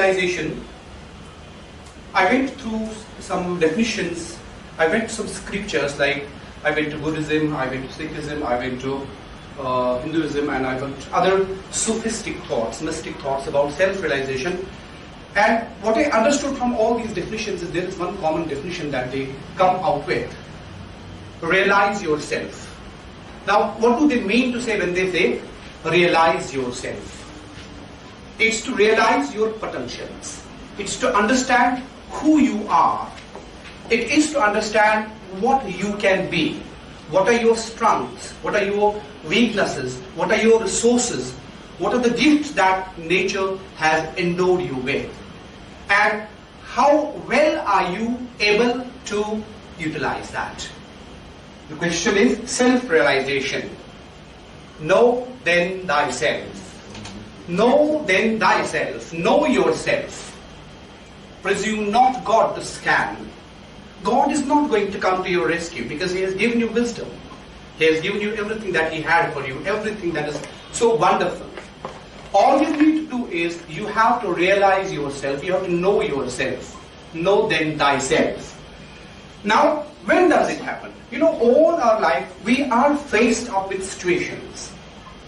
self-realization, I went through some definitions, I went to some scriptures, like I went to Buddhism, I went to Sikhism, I went to Hinduism, and I went to other sophistic thoughts, mystic thoughts about self-realization. And what I understood from all these definitions is there is one common definition that they come out with. Realize yourself. Now, what do they mean to say when they say realize yourself? It's to realize your potentials. It's to understand who you are. It is to understand what you can be. What are your strengths? What are your weaknesses? What are your resources? What are the gifts that nature has endowed you with? And how well are you able to utilize that? The question is self-realization. Know then thyself. Know then thyself. Know yourself. Presume not God to scan. God is not going to come to your rescue because He has given you wisdom. He has given you everything that He had for you, everything that is so wonderful. All you need to do is you have to realize yourself, you have to know yourself. Know then thyself. Now, when does it happen? You know, all our life we are faced up with situations.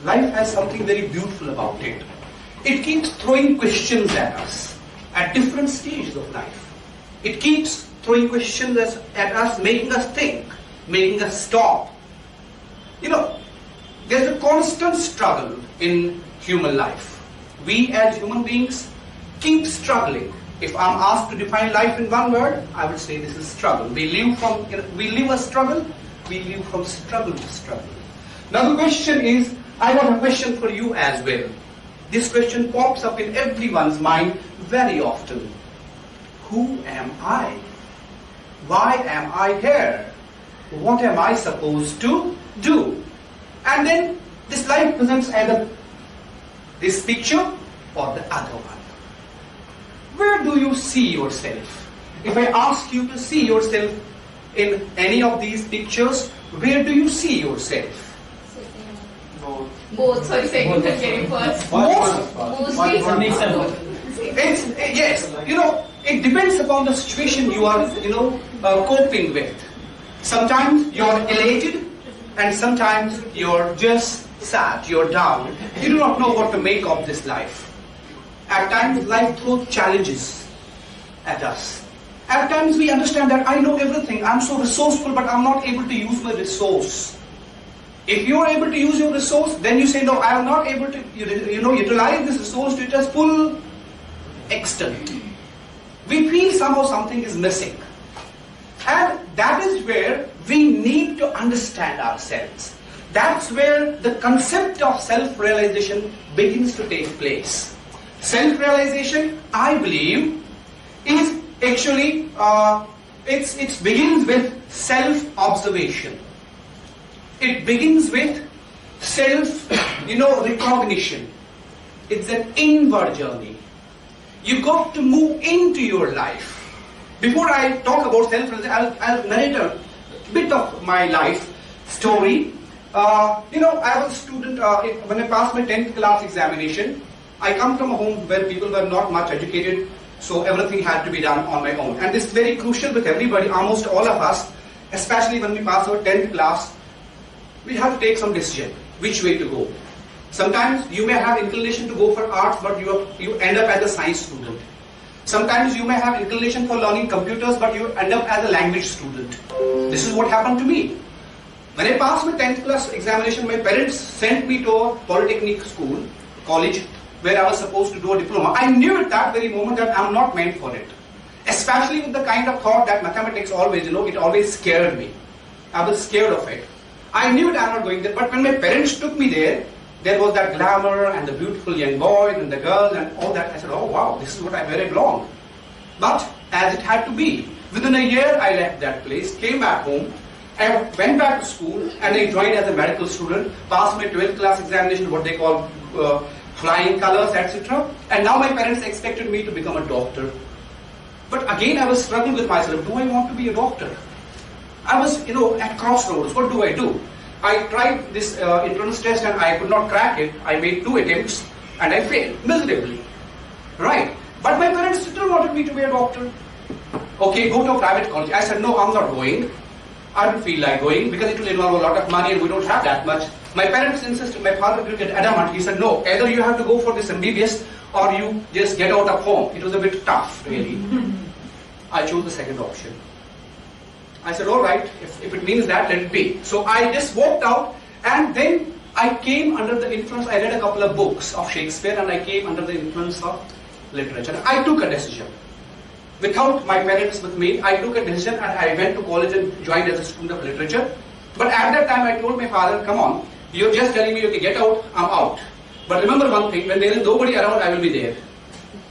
Life has something very beautiful about it. It keeps throwing questions at us at different stages of life. It keeps throwing questions at us, making us think, making us stop. You know, there's a constant struggle in human life. We as human beings keep struggling. If I'm asked to define life in one word, I would say this is struggle. We live a struggle, we live from struggle to struggle. Now the question is, I got a question for you as well. This question pops up in everyone's mind very often. Who am I? Why am I here? What am I supposed to do? And then this life presents either this picture or the other one. Where do you see yourself? If I ask you to see yourself in any of these pictures, where do you see yourself? Both. Sorry, second and getting first. Yes, you know, it depends upon the situation you are, coping with. Sometimes you're elated, and sometimes you're just sad, you're down. You do not know what to make of this life. At times, life throws challenges at us. At times, we understand that I know everything. I'm so resourceful, but I'm not able to use my resource. If you are able to use your resource, then you say, no, I am not able to, utilize this resource to its full extent. We feel somehow something is missing. And that is where we need to understand ourselves. That's where the concept of self-realization begins to take place. Self-realization, I believe, is actually, it begins with self-observation. It begins with recognition. It's an inward journey. You got to move into your life. Before I talk about self-realization, I'll narrate a bit of my life story. I was a student, when I passed my 10th class examination, I come from a home where people were not much educated, so everything had to be done on my own. And this is very crucial with everybody, almost all of us, especially when we pass our 10th class, we have to take some decision, which way to go. Sometimes you may have inclination to go for arts, but you end up as a science student. Sometimes you may have inclination for learning computers, but you end up as a language student. This is what happened to me. When I passed my 10th class examination, my parents sent me to a polytechnic school, college, where I was supposed to do a diploma. I knew at that very moment that I'm not meant for it. Especially with the kind of thought that mathematics always, it always scared me. I was scared of it. I knew that I'm not going there, but when my parents took me there was that glamour and the beautiful young boys and the girls and all that. I said, oh wow, this is what where I belong. But as it had to be, within a year I left that place, came back home, I went back to school and I joined as a medical student, passed my 12th class examination, what they call flying colors, etc. And now my parents expected me to become a doctor. But again I was struggling with myself, do I want to be a doctor? I was, at crossroads. What do? I tried this entrance test and I could not crack it. I made 2 attempts and I failed miserably. Right. But my want me to be a doctor? Okay, go to a private college. I said, no, I'm not going. I don't feel like going because it will involve a lot of money and we don't have that much. My parents insisted, my father grew adamant. He said, no, either you have to go for this MBBS or you just get out of home. It was a bit tough, really. I chose the second option. I said, all right, if it means that, let it be. So I just walked out, and then I came under the influence. I read a couple of books of Shakespeare, and I came under the influence of literature. I took a decision. Without my parents with me, I took a decision and I went to college and joined as a student of literature. But at that time I told my father, come on, you're just telling me, okay, get out, I'm out. But remember one thing, when there is nobody around, I will be there.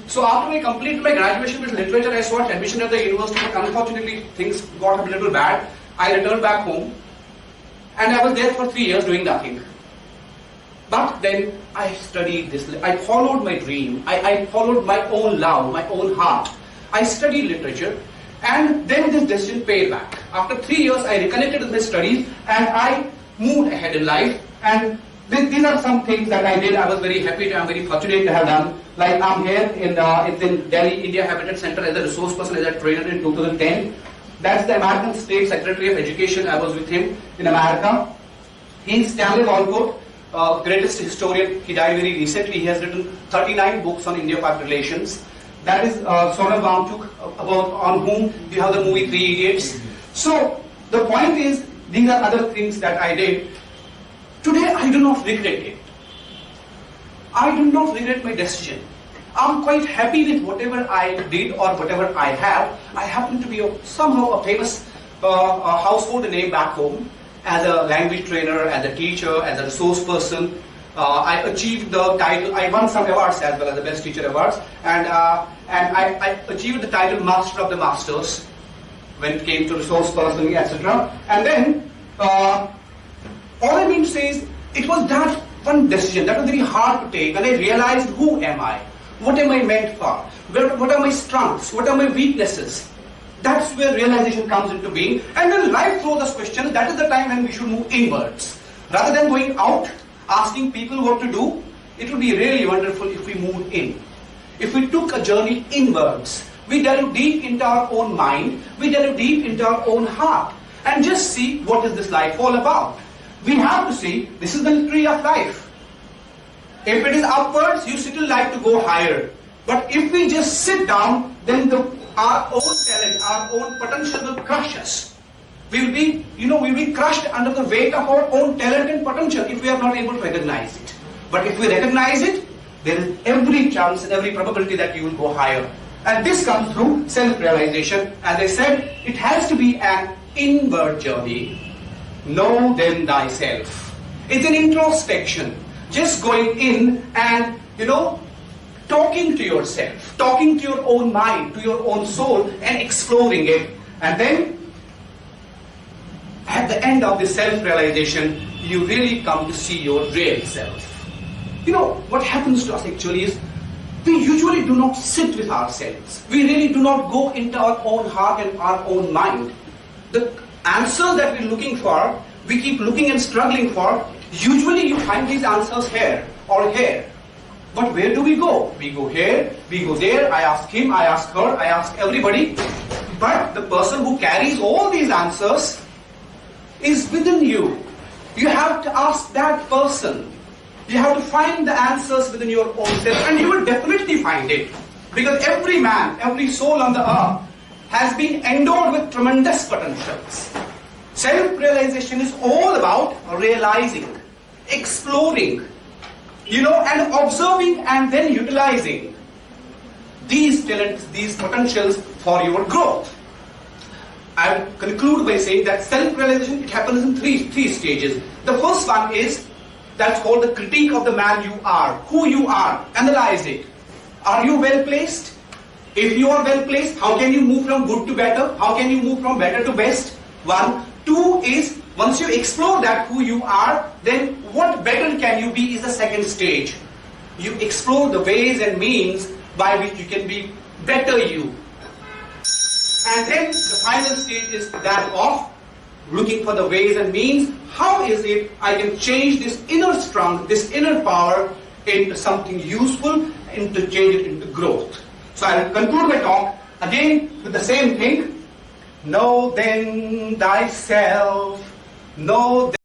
So after I completed my graduation with literature, I sought admission at the university, but unfortunately things got a little bad. I returned back home and I was there for 3 years doing nothing. But then I studied this, I followed my dream, I followed my own love, my own heart. I studied literature, and then this decision paid back. After 3 years, I reconnected with my studies, and I moved ahead in life. And these are some things that I did. I was very happy, I'm very fortunate to have done. Like I'm here in Delhi, India Habitat Center as a resource person, as a trainer in 2010. That's the American State Secretary of Education. I was with him in America. He's Stanley Walcott, greatest historian. He died very recently. He has written 39 books on India-Pak relations. That is Sonal Wangchuk, on whom you have the movie Three Idiots. So the point is, these are other things that I did. Today I do not regret it. I do not regret my decision. I'm quite happy with whatever I did or whatever I have. I happen to be somehow a famous household name back home as a language trainer, as a teacher, as a resource person. I achieved the title, I won some awards as well as the Best Teacher Awards, and I achieved the title Master of the Masters when it came to resource person, etc. And then, all I mean to say is, it was that one decision that was very hard to take, and I realized who am I? What am I meant for? What are my strengths? What are my weaknesses? That's where realization comes into being. And when life throws us questions, that is the time when we should move inwards. Rather than going out, asking people what to do, it would be really wonderful if we moved in. If we took a journey inwards, we delve deep into our own mind, we delve deep into our own heart, and just see what is this life all about. We have to see, this is the tree of life. If it is upwards, you still like to go higher. But if we just sit down, then our own talent, our own potential will crush us. We will be crushed under the weight of our own talent and potential if we are not able to recognize it. But if we recognize it, there is every chance and every probability that you will go higher. And this comes through self-realization. As I said, it has to be an inward journey. Know then thyself. It's an introspection. Just going in and, talking to yourself, talking to your own mind, to your own soul, and exploring it. And then, at the end of the self-realization, you really come to see your real self. What happens to us actually is, we usually do not sit with ourselves. We really do not go into our own heart and our own mind. The answers that we're looking for, we keep looking and struggling for, usually you find these answers here or here. But where do we go? We go here, we go there, I ask him, I ask her, I ask everybody. But the person who carries all these answers is within you. You have to ask that person. You have to find the answers within your own self, and you will definitely find it. Because every man, every soul on the earth has been endowed with tremendous potentials. Self-realization is all about realizing, exploring, and observing and then utilizing these talents, these potentials for your growth. I will conclude by saying that self-realization, it happens in three stages. The first one is, that's called the critique of the man you are, who you are. Analyze it. Are you well placed? If you are well placed, how can you move from good to better? How can you move from better to best? 1. 2 is, once you explore that who you are, then what better can you be is the second stage. You explore the ways and means by which you can be better you. And then the final stage is that of looking for the ways and means. How is it I can change this inner strength, this inner power into something useful, and to change it into growth. So I will conclude my talk again with the same thing. Know then thyself. Know